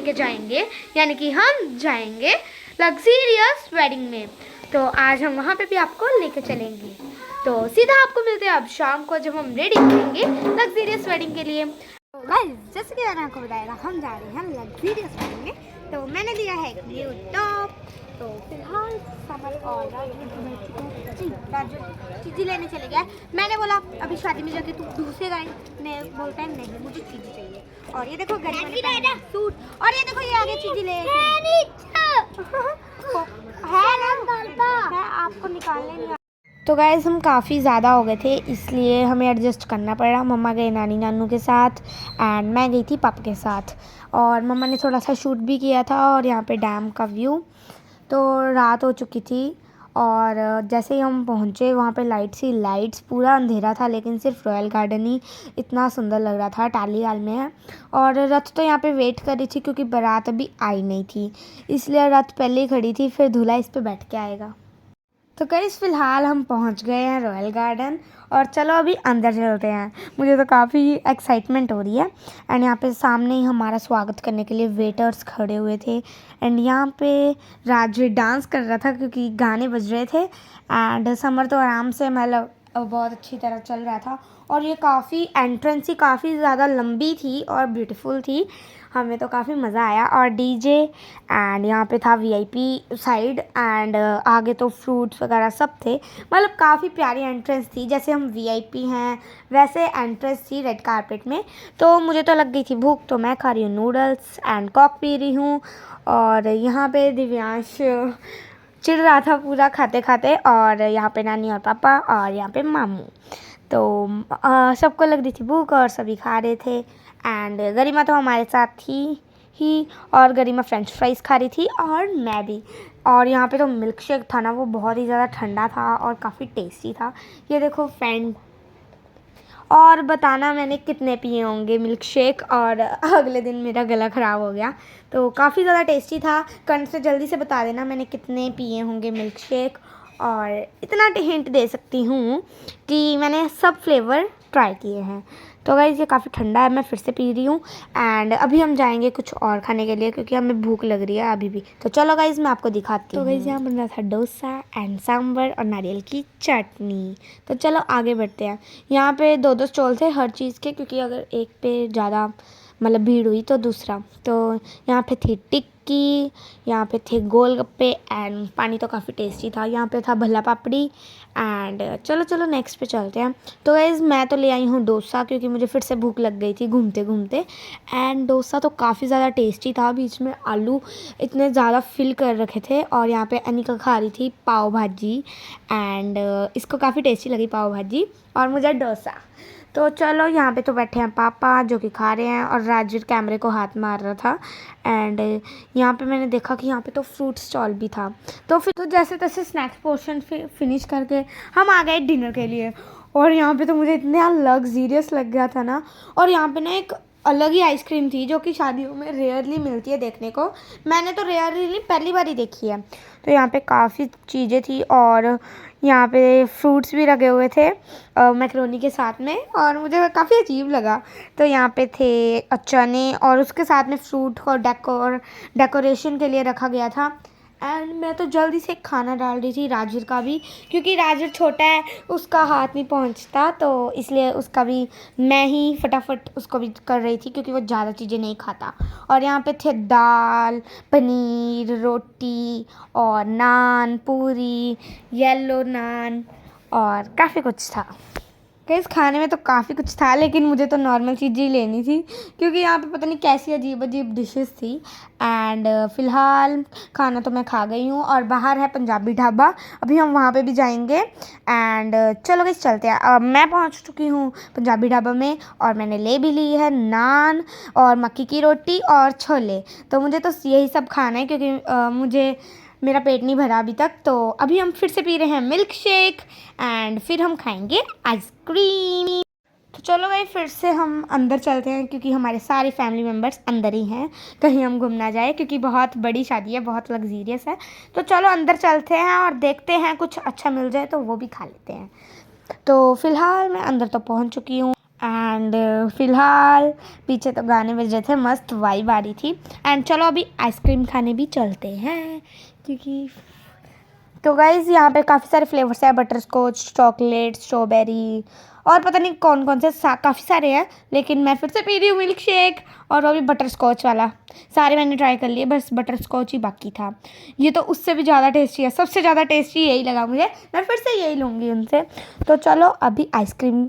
लेके जाएंगे, यानी कि हम जाएंगे लग्जीरियस वेडिंग में। तो आज हम वहाँ पे भी आपको लेके चलेंगे। तो सीधा आपको मिलते हैं अब शाम को जब हम रेडी होंगे लग्जीरियस वेडिंग के लिए। तो गाइस, जैसे कि मैंने आपको बताया हम जा रहे हैं लग्जीरियस वेडिंग में। तो मैंने लिया है एक न्यू टॉप। तो फिलहाल समर और राजू चीज़ी लेने चले गया। मैंने बोला अभी शादी में जाके तू ढूंसेगा, मैं बोलता है नहीं मुझे चीज़ी चाहिए। और ये देखो गरीब सूट, और ये देखो ये आगे चीज़ी ले है आपको निकालने नहीं। तो गाइस हम काफ़ी ज़्यादा हो गए थे, इसलिए हमें एडजस्ट करना पड़ा। मम्मा गए नानी नानू के साथ एंड मैं गई थी पापा के साथ। और मम्मा ने थोड़ा सा शूट भी किया था। और यहाँ पे डैम का व्यू। तो रात हो चुकी थी और जैसे ही हम पहुँचे वहाँ पे लाइट्स पूरा अंधेरा था, लेकिन सिर्फ रॉयल गार्डन ही इतना सुंदर लग रहा था। टालीवाल में है। और रथ तो यहाँ पे वेट कर रही थी क्योंकि बारात अभी आई नहीं थी, इसलिए रथ पहले ही खड़ी थी, फिर दूल्हा इस पर बैठ के आएगा। तो गाइस फ़िलहाल हम पहुंच गए हैं रॉयल गार्डन और चलो अभी अंदर चलते हैं। मुझे तो काफ़ी एक्साइटमेंट हो रही है। एंड यहाँ पे सामने ही हमारा स्वागत करने के लिए वेटर्स खड़े हुए थे। एंड यहाँ पे राजू डांस कर रहा था क्योंकि गाने बज रहे थे। एंड समर तो आराम से मतलब बहुत अच्छी तरह चल रहा था। और ये काफ़ी एंट्रेंस ही काफ़ी ज़्यादा लंबी थी और ब्यूटीफुल थी। हमें तो काफ़ी मज़ा आया। और डीजे एंड यहाँ पे था वीआईपी साइड एंड आगे तो फ्रूट्स वगैरह सब थे। मतलब काफ़ी प्यारी एंट्रेंस थी, जैसे हम वीआईपी हैं वैसे एंट्रेंस थी रेड कारपेट में। तो मुझे तो लग गई थी भूख, तो मैं खा रही हूँ नूडल्स एंड कॉक पी रही हूँ। और यहाँ पे दिव्यांश चिढ़ रहा था पूरा खाते खाते। और यहाँ पे नानी और पापा और यहाँ पे मामू। तो सबको लग रही थी भूख और सभी खा रहे थे। एंड गरिमा तो हमारे साथ थी ही, और गरिमा फ्रेंच फ्राइज़ खा रही थी और मैं भी। और यहाँ पे तो मिल्क शेक था ना, वो बहुत ही ज़्यादा ठंडा था और काफ़ी टेस्टी था। ये देखो फ्रेंड, और बताना मैंने कितने पिए होंगे मिल्क शेक। और अगले दिन मेरा गला ख़राब हो गया। तो काफ़ी ज़्यादा टेस्टी था। कमेंट से जल्दी से बता देना मैंने कितने पिए होंगे मिल्क शेक। और इतना हिंट दे सकती हूँ कि मैंने सब फ्लेवर ट्राई किए हैं। तो गाइस ये काफ़ी ठंडा है, मैं फिर से पी रही हूँ। एंड अभी हम जाएंगे कुछ और खाने के लिए क्योंकि हमें भूख लग रही है अभी भी। तो चलो गाइस मैं आपको दिखाती हूँ। तो गाइस यहाँ बन रहा था डोसा एंड सांभर और नारियल की चटनी। तो चलो आगे बढ़ते हैं। यहाँ पे दो दो स्टॉल थे हर चीज़ के, क्योंकि अगर एक पे ज़्यादा मतलब भीड़ हुई तो दूसरा। तो यहाँ पे थी टिक्की, यहाँ पे थे गोलगप्पे एंड पानी तो काफ़ी टेस्टी था। यहाँ पे था भल्ला पापड़ी। एंड चलो नेक्स्ट पे चलते हैं। तो गाइस मैं तो ले आई हूँ डोसा क्योंकि मुझे फिर से भूख लग गई थी घूमते घूमते। एंड डोसा तो काफ़ी ज़्यादा टेस्टी था, बीच में आलू इतने ज़्यादा फिल कर रखे थे। और यहाँ पे अनिका खा रही थी पाव भाजी एंड इसको काफ़ी टेस्टी लगी पाव भाजी और मुझे डोसा। तो चलो यहाँ पे तो बैठे हैं पापा जो कि खा रहे हैं और राजवीर कैमरे को हाथ मार रहा था। एंड यहाँ पे मैंने देखा कि यहाँ पे तो फ्रूट स्टॉल भी था। तो फिर तो जैसे तैसे स्नैक्स पोर्शन फिनिश करके हम आ गए डिनर के लिए। और यहाँ पे तो मुझे इतना लग्जीरियस लग गया था ना। और यहाँ पे ना एक अलग ही आइसक्रीम थी जो कि शादियों में रेयरली मिलती है देखने को। मैंने तो रेयरली पहली बार ही देखी है। तो यहाँ पे काफ़ी चीज़ें थी और यहाँ पे फ्रूट्स भी रखे हुए थे मैक्रोनी के साथ में, और मुझे काफ़ी अजीब लगा। तो यहाँ पे थे चने और उसके साथ में फ्रूट को डेकोरेशन के लिए रखा गया था। एंड मैं तो जल्दी से खाना डाल रही थी राजवीर का भी, क्योंकि राजवीर छोटा है उसका हाथ नहीं पहुंचता, तो इसलिए उसका भी मैं ही फटाफट उसको भी कर रही थी क्योंकि वो ज़्यादा चीज़ें नहीं खाता। और यहाँ पे थे दाल, पनीर, रोटी और नान, पूरी, येलो नान और काफ़ी कुछ था। गाइस खाने में तो काफ़ी कुछ था, लेकिन मुझे तो नॉर्मल चीज़ ही लेनी थी क्योंकि यहाँ पे पता नहीं कैसी अजीब अजीब डिशेस थी। एंड फ़िलहाल खाना तो मैं खा गई हूँ और बाहर है पंजाबी ढाबा, अभी हम वहाँ पे भी जाएंगे। एंड चलो गाइस चलते हैं। अब मैं पहुँच चुकी हूँ पंजाबी ढाबा में और मैंने ले भी ली है नान और मक्की की रोटी और छोले। तो मुझे तो यही सब खाना है क्योंकि मुझे मेरा पेट नहीं भरा अभी तक। तो अभी हम फिर से पी रहे हैं मिल्क शेक एंड फिर हम खाएंगे आइसक्रीम। तो चलो भाई फिर से हम अंदर चलते हैं क्योंकि हमारे सारे फैमिली मेम्बर्स अंदर ही हैं, कहीं हम घूम ना जाए क्योंकि बहुत बड़ी शादी है, बहुत लग्जीरियस है। तो चलो अंदर चलते हैं और देखते हैं कुछ अच्छा मिल जाए तो वो भी खा लेते हैं। तो फ़िलहाल मैं अंदर तो पहुंच चुकी हूँ एंड फ़िलहाल पीछे तो गाने बज रहे थे, मस्त वाइब आ रही थी। एंड चलो अभी आइसक्रीम खाने भी चलते हैं, क्योंकि तो गाइज़ यहाँ पे काफ़ी सारे फ्लेवर्स हैं, बटर स्कॉच, चॉकलेट, स्ट्रॉबेरी और पता नहीं कौन कौन से काफ़ी सारे हैं। लेकिन मैं फिर से पी रही हूँ मिल्क शेक, और वो भी बटर स्कॉच वाला। सारे मैंने ट्राई कर लिए, बस बटर स्कॉच ही बाकी था। ये तो उससे भी ज़्यादा टेस्टी है, सबसे ज़्यादा टेस्टी यही लगा मुझे। मैं फिर से यही लूँगी उनसे। तो चलो अभी आइसक्रीम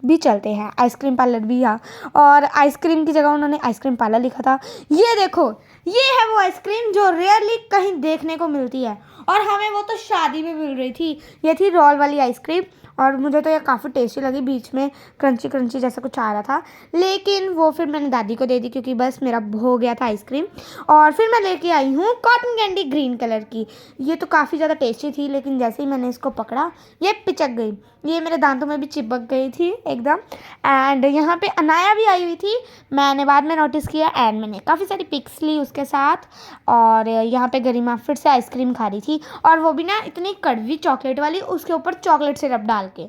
भी चलते हैं, आइसक्रीम पार्लर भी यहाँ। और आइसक्रीम की जगह उन्होंने आइसक्रीम पार्लर लिखा था। ये देखो, ये है वो आइसक्रीम जो रेयरली कहीं देखने को मिलती है, और हमें वो तो शादी में मिल रही थी। ये थी रोल वाली आइसक्रीम, और मुझे तो ये काफ़ी टेस्टी लगी। बीच में क्रंची क्रंची जैसा कुछ आ रहा था, लेकिन वो फिर मैंने दादी को दे दी, क्योंकि बस मेरा हो गया था आइसक्रीम। और फिर मैं लेके आई हूँ कॉटन कैंडी ग्रीन कलर की। ये तो काफ़ी ज़्यादा टेस्टी थी, लेकिन जैसे ही मैंने इसको पकड़ा ये पिचक गई। ये मेरे दांतों में भी चिपक गई थी एकदम। एंड यहाँ पे अनाया भी आई हुई थी, मैंने बाद में नोटिस किया। एंड मैंने काफ़ी सारी पिक्स ली उसके साथ। और यहाँ पे गरिमा फिर से आइसक्रीम खा रही थी, और वो भी ना इतनी कड़वी चॉकलेट वाली, उसके ऊपर चॉकलेट सिरप डाल के।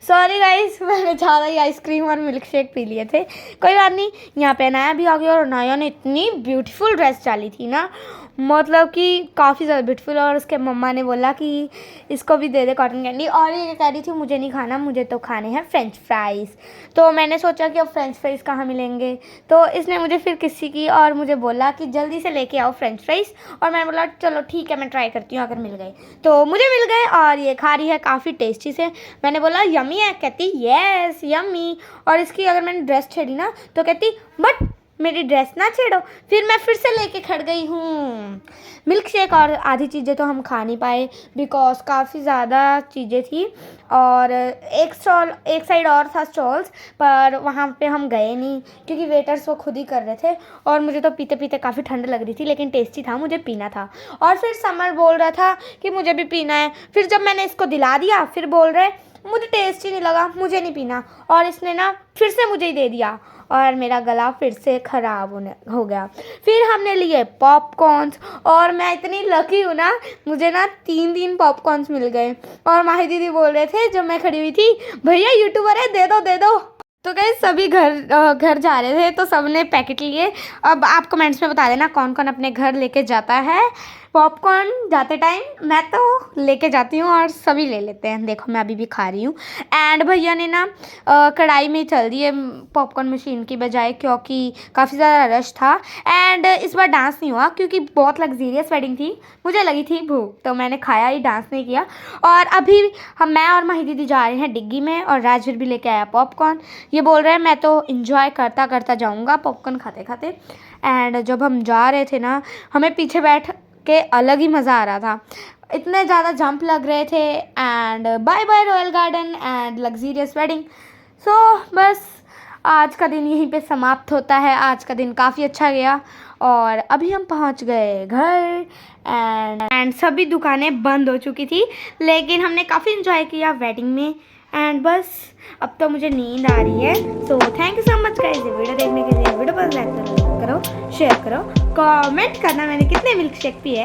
सॉरी गाइस, मैंने ज़्यादा ही आइसक्रीम और मिल्क शेक पी लिए थे। कोई बात नहीं। यहाँ पे अनाया भी आ गई, और अनाया ने इतनी ब्यूटीफुल ड्रेस डाली थी ना, मतलब कि काफ़ी ज़्यादा ब्यूटीफुल। और उसके मम्मा ने बोला कि इसको भी दे दे कॉटन कैंडी, और ये कह रही थी मुझे नहीं खाना, मुझे तो खाने हैं फ्रेंच फ्राइज़। तो मैंने सोचा कि अब फ्रेंच फ्राइज़ कहाँ मिलेंगे, तो इसने मुझे फिर किसी की और मुझे बोला कि जल्दी से लेके आओ फ्रेंच फ्राइज़। और मैंने बोला चलो ठीक है, मैं ट्राई करती हूँ, अगर मिल गए तो। मुझे मिल गए, और ये खा रही है काफ़ी टेस्टी से। मैंने बोला यमी है, कहती येस यमी। और इसकी अगर मैंने ड्रेस छेड़ी ना तो कहती बट मेरी ड्रेस ना छेड़ो। फिर मैं फिर से लेके खड़ गई हूँ मिल्क शेक। और आधी चीज़ें तो हम खा नहीं पाए, बिकॉज काफ़ी ज़्यादा चीज़ें थी। और एक साइड और था स्टॉल्स, पर वहाँ पे हम गए नहीं, क्योंकि वेटर्स वो खुद ही कर रहे थे। और मुझे तो पीते पीते काफ़ी ठंड लग रही थी, लेकिन टेस्टी था, मुझे पीना था। और फिर समर बोल रहा था कि मुझे भी पीना है। फिर जब मैंने इसको दिला दिया, फिर बोल रहे मुझे टेस्ट ही नहीं लगा, मुझे नहीं पीना। और इसने ना फिर से मुझे ही दे दिया, और मेरा गला फिर से ख़राब हो गया। फिर हमने लिए पॉपकॉर्न्स, और मैं इतनी लकी हूँ ना, मुझे ना 3 पॉपकॉर्न्स मिल गए। और माही दीदी बोल रहे थे जब मैं खड़ी हुई थी, भैया यूट्यूबर है, दे दो दे दो। तो गाइस सभी घर जा रहे थे, तो सबने पैकेट लिए। अब आप कमेंट्स में बता देना कौन कौन अपने घर लेके जाता है पॉपकॉर्न जाते टाइम। मैं तो लेके जाती हूँ, और सभी ले लेते हैं। देखो मैं अभी भी खा रही हूँ। एंड भैया ने ना कढ़ाई में चल दी है पॉपकॉर्न मशीन की बजाय, क्योंकि काफ़ी ज़्यादा रश था। एंड इस बार डांस नहीं हुआ, क्योंकि बहुत लग्जीरियस वेडिंग थी, मुझे लगी थी भूख, तो मैंने खाया ही, डांस नहीं किया। और अभी मैं और माही दीदी जा रहे हैं डिग्गी में, और राजवीर भी लेके आया पॉपकॉर्न। ये बोल रहे हैं मैं तो इंजॉय करता करता जाऊँगा पॉपकॉर्न खाते खाते। एंड जब हम जा रहे थे ना, हमें पीछे बैठ के अलग ही मज़ा आ रहा था, इतने ज़्यादा जंप लग रहे थे। And bye bye royal garden and luxurious wedding. So बस आज का दिन यहीं पे समाप्त होता है। आज का दिन काफ़ी अच्छा गया, और अभी हम पहुंच गए घर। एंड सभी दुकानें बंद हो चुकी थी, लेकिन हमने काफ़ी इन्जॉय किया वेडिंग में। एंड बस अब तो मुझे नींद आ रही है। So thank you so much guys ये वीडियो देखने के लिए। वीडियो पर लाइक करो, शेयर करो, कमेंट करना मैंने कितने मिल्क शेक पिए।